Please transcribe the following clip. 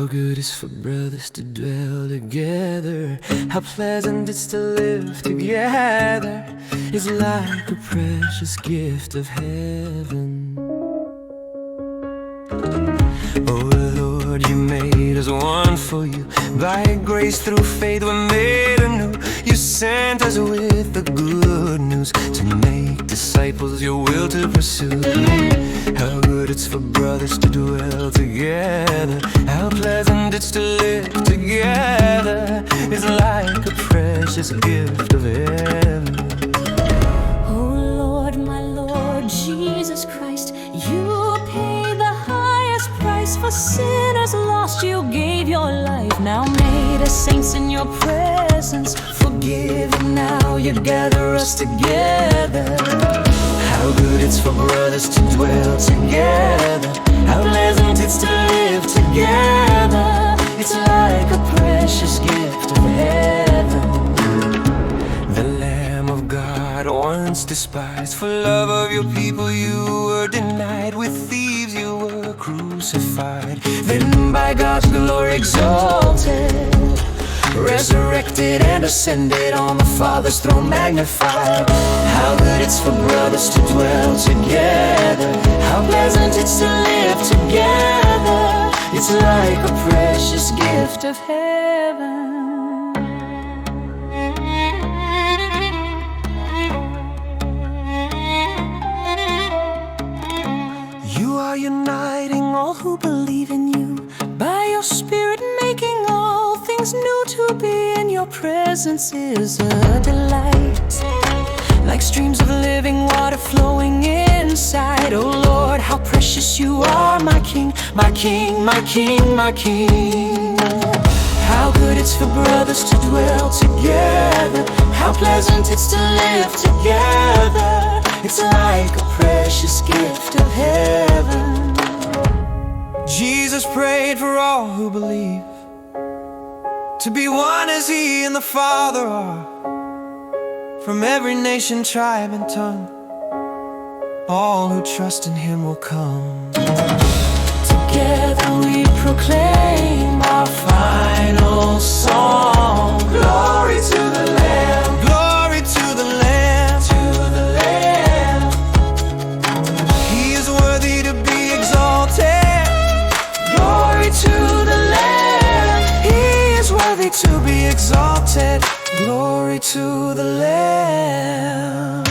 How good it's for brothers to dwell together. How pleasant it's to live together. It's like a precious gift of heaven. Oh Lord, you made us one for you. By grace through faith we're made anew. You sent us with the good news to make disciples, your will to pursue. How good it's for brothers to dwell together. How pleasant it's to live together. It's like a precious gift of heaven. Oh Lord, my Lord Jesus Christ, you paid the highest price for sinners lost. You gave your life, now made us saints in your presence. Forgiven, now you gather us together. How good it's for brothers to dwell together. How pleasant it's to live together. It's like a precious gift of heaven. The Lamb of God, once despised, for love of your people you were denied. With thieves you were crucified. Then by God's glory exalted, resurrected and ascended on the Father's throne magnified. How good it's for brothers to dwell together. How pleasant it's to live together. It's like a precious gift of heaven. You are uniting all who believe in you. By your Spirit making all things new. To be in your presence is a delight, like streams of living water flowing inside. Oh Lord, how precious you are, my King, my King, my King, my King. How good it's for brothers to dwell together. How pleasant it's to live together. It's like a precious gift of heaven. Jesus prayed for all who believe, to be one as He and the Father are. From every nation, tribe, and tongue, all who trust in Him will come. Together we proclaim our final song. Glory to the Lamb, glory to the Lamb, to the Lamb. He is worthy to be exalted. Glory to the Lamb. He is worthy to be exalted. Glory to the Lamb.